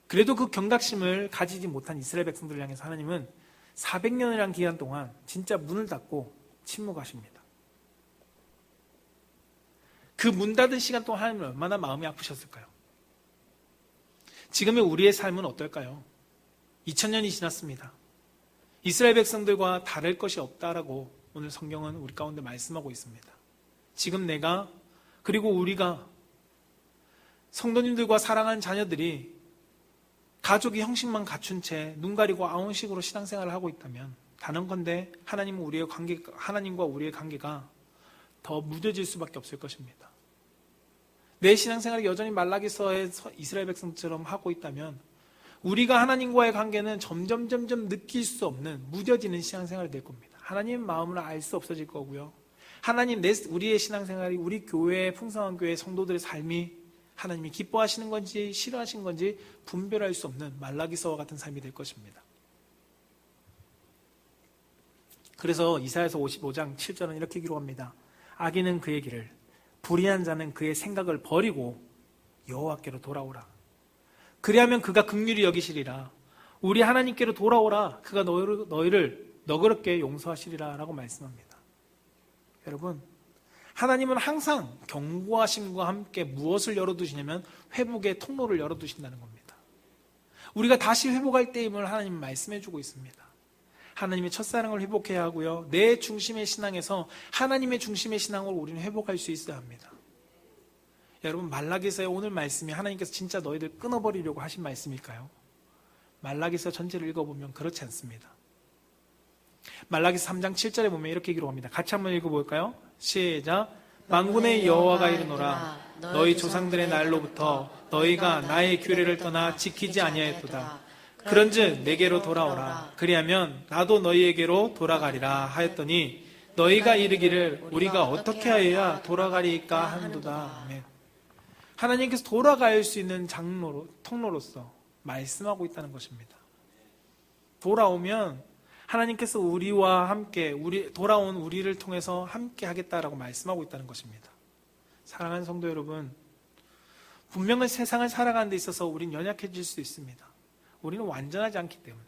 그래도 그 경각심을 가지지 못한 이스라엘 백성들을 향해서 하나님은 400년이라는 기간 동안 진짜 문을 닫고 침묵하십니다. 그 문 닫은 시간 동안 하나님은 얼마나 마음이 아프셨을까요? 지금의 우리의 삶은 어떨까요? 2000년이 지났습니다. 이스라엘 백성들과 다를 것이 없다라고 오늘 성경은 우리 가운데 말씀하고 있습니다. 지금 내가, 그리고 우리가, 성도님들과 사랑하는 자녀들이 가족의 형식만 갖춘 채 눈 가리고 아웅식으로 신앙생활을 하고 있다면 단언컨대 하나님과 우리의 관계가 더 무뎌질 수밖에 없을 것입니다. 내 신앙생활이 여전히 말라기서의 이스라엘 백성처럼 하고 있다면 우리가 하나님과의 관계는 점점 느낄 수 없는 무뎌지는 신앙생활이 될 겁니다. 하나님의 마음을 알 수 없어질 거고요. 우리의 신앙생활이, 우리 교회의 풍성한 교회 성도들의 삶이 하나님이 기뻐하시는 건지 싫어하시는 건지 분별할 수 없는 말라기서와 같은 삶이 될 것입니다. 그래서 이사야서 55장 7절은 이렇게 기록합니다. 악인은 그의 길을, 불의한 자는 그의 생각을 버리고 여호와께로 돌아오라. 그리하면 그가 긍휼히 여기시리라. 우리 하나님께로 돌아오라. 그가 너희를 너그럽게 용서하시리라 라고 말씀합니다. 여러분, 하나님은 항상 경고하심과 함께 무엇을 열어두시냐면 회복의 통로를 열어두신다는 겁니다. 우리가 다시 회복할 때임을 하나님은 말씀해주고 있습니다. 하나님의 첫사랑을 회복해야 하고요. 내 중심의 신앙에서 하나님의 중심의 신앙으로 우리는 회복할 수 있어야 합니다. 여러분, 말라기서의 오늘 말씀이 하나님께서 진짜 너희들 끊어버리려고 하신 말씀일까요? 말라기서 전체를 읽어보면 그렇지 않습니다. 말라기서 3장 7절에 보면 이렇게 기록합니다. 같이 한번 읽어볼까요? 시작. 만군의 여호와가 이르노라. 너희 조상들의 날로부터 너희가 나의 규례를 떠나 지키지 아니하였도다. 그런즉 내게로 돌아오라. 그리하면 나도 너희에게로 돌아가리라 하였더니 너희가 이르기를 우리가 어떻게 하여야 돌아가리까 하는도다. 아멘. 하나님께서 돌아갈 수 있는 통로로서 말씀하고 있다는 것입니다. 돌아오면 하나님께서 우리와 함께 돌아온 우리를 통해서 함께 하겠다라고 말씀하고 있다는 것입니다. 사랑하는 성도 여러분, 분명히 세상을 살아가는 데 있어서 우린 연약해질 수 있습니다. 우리는 완전하지 않기 때문에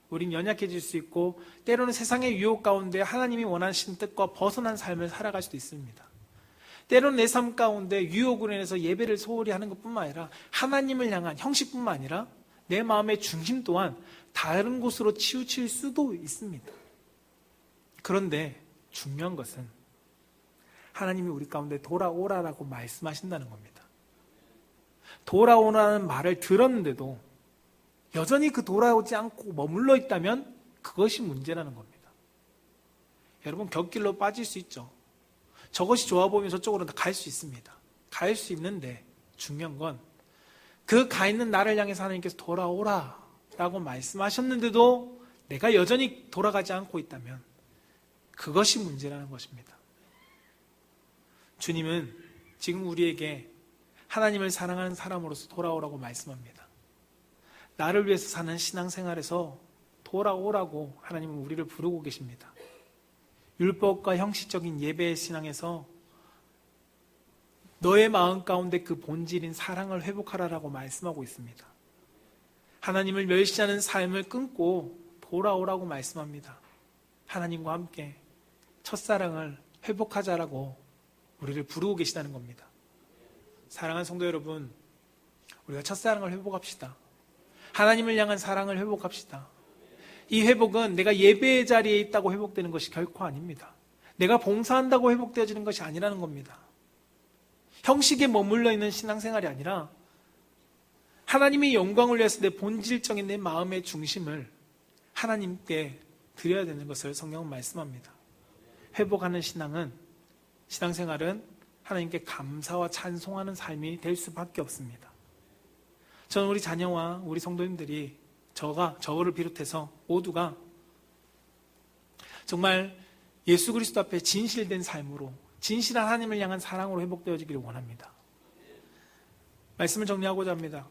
우린 연약해질 수 있고 때로는 세상의 유혹 가운데 하나님이 원하시는 뜻과 벗어난 삶을 살아갈 수도 있습니다. 때로는 내 삶 가운데 유혹으로 인해서 예배를 소홀히 하는 것뿐만 아니라 하나님을 향한 형식뿐만 아니라 내 마음의 중심 또한 다른 곳으로 치우칠 수도 있습니다. 그런데 중요한 것은 하나님이 우리 가운데 돌아오라라고 말씀하신다는 겁니다. 돌아오라는 말을 들었는데도 여전히 돌아오지 않고 머물러 있다면 그것이 문제라는 겁니다. 여러분, 곁길로 빠질 수 있죠. 저것이 좋아 보이면 저쪽으로 갈 수 있습니다. 갈 수 있는데 중요한 건 그 가 있는 나를 향해서 하나님께서 돌아오라 라고 말씀하셨는데도 내가 여전히 돌아가지 않고 있다면 그것이 문제라는 것입니다. 주님은 지금 우리에게 하나님을 사랑하는 사람으로서 돌아오라고 말씀합니다. 나를 위해서 사는 신앙생활에서 돌아오라고 하나님은 우리를 부르고 계십니다. 율법과 형식적인 예배의 신앙에서 너의 마음 가운데 그 본질인 사랑을 회복하라라고 말씀하고 있습니다. 하나님을 멸시하는 삶을 끊고 돌아오라고 말씀합니다. 하나님과 함께 첫사랑을 회복하자라고 우리를 부르고 계시다는 겁니다. 사랑하는 성도 여러분, 우리가 첫사랑을 회복합시다. 하나님을 향한 사랑을 회복합시다. 이 회복은 내가 예배의 자리에 있다고 회복되는 것이 결코 아닙니다. 내가 봉사한다고 회복되어지는 것이 아니라는 겁니다. 형식에 머물러 있는 신앙생활이 아니라 하나님의 영광을 위해서 내 본질적인 내 마음의 중심을 하나님께 드려야 되는 것을 성경은 말씀합니다. 회복하는 신앙생활은 하나님께 감사와 찬송하는 삶이 될 수밖에 없습니다. 저는 우리 자녀와 우리 성도님들이 저를 비롯해서 모두가 정말 예수 그리스도 앞에 진실된 삶으로 진실한 하나님을 향한 사랑으로 회복되어지기를 원합니다. 말씀을 정리하고자 합니다.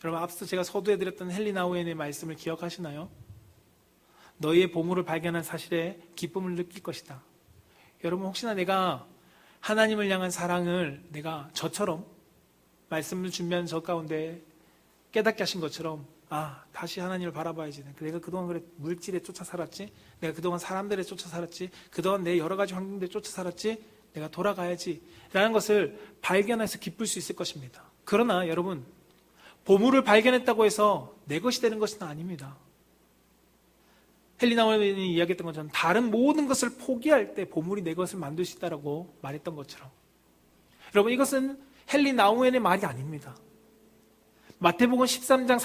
여러분, 앞서 제가 서두에드렸던 헨리 나우엔의 말씀을 기억하시나요? 너희의 보물을 발견한 사실에 기쁨을 느낄 것이다. 여러분, 혹시나 내가 하나님을 향한 사랑을 내가 저처럼 말씀을 준비한 저 가운데 깨닫게 하신 것처럼 다시 하나님을 바라봐야지. 내가 그동안 그래 물질에 쫓아 살았지. 내가 그동안 사람들에 쫓아 살았지. 그동안 내 여러 가지 환경들에 쫓아 살았지. 내가 돌아가야지. 라는 것을 발견해서 기쁠 수 있을 것입니다. 그러나 여러분, 보물을 발견했다고 해서 내 것이 되는 것은 아닙니다. 헨리 나우엔이 이야기했던 것처럼 다른 모든 것을 포기할 때 보물이 내 것을 만들 수 있다고 말했던 것처럼, 여러분, 이것은 헨리 나우엔의 말이 아닙니다. 마태복음 13장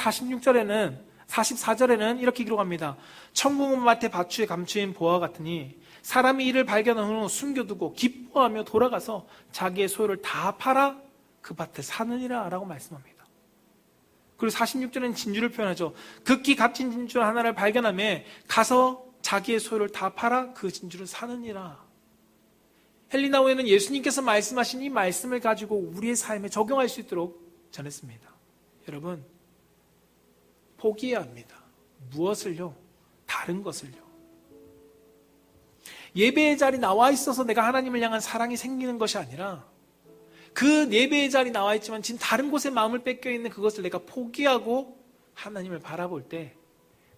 44절에는 이렇게 기록합니다. 천국은 마태 밭주에 감추인 보화 같으니 사람이 이를 발견한 후 숨겨두고 기뻐하며 돌아가서 자기의 소유를 다 팔아 그 밭에 사느니라 라고 말씀합니다. 그리고 46절에는 진주를 표현하죠. 극히 값진 진주 하나를 발견하며 가서 자기의 소유를 다 팔아 그 진주를 사느니라. 헨리 나우엔은 예수님께서 말씀하신 이 말씀을 가지고 우리의 삶에 적용할 수 있도록 전했습니다. 여러분, 포기해야 합니다. 무엇을요? 다른 것을요. 예배의 자리 나와 있어서 내가 하나님을 향한 사랑이 생기는 것이 아니라 그 예배의 자리 나와 있지만 지금 다른 곳에 마음을 뺏겨 있는 그것을 내가 포기하고 하나님을 바라볼 때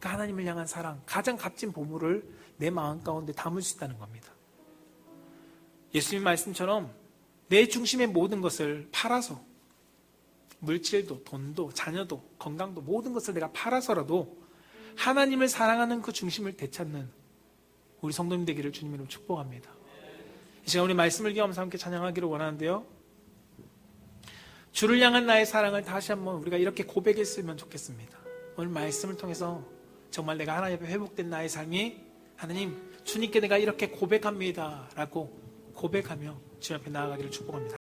그 하나님을 향한 사랑, 가장 값진 보물을 내 마음 가운데 담을 수 있다는 겁니다. 예수님 말씀처럼 내 중심의 모든 것을 팔아서, 물질도, 돈도, 자녀도, 건강도, 모든 것을 내가 팔아서라도 하나님을 사랑하는 그 중심을 되찾는 우리 성도님 되기를 주님으로 축복합니다. 이 시간 우리 말씀을 기억하면서 함께 찬양하기를 원하는데요, 주를 향한 나의 사랑을 다시 한번 우리가 이렇게 고백했으면 좋겠습니다. 오늘 말씀을 통해서 정말 내가 하나님 앞에 회복된 나의 삶이, 하나님, 주님께 내가 이렇게 고백합니다 라고 고백하며 주님 앞에 나아가기를 축복합니다.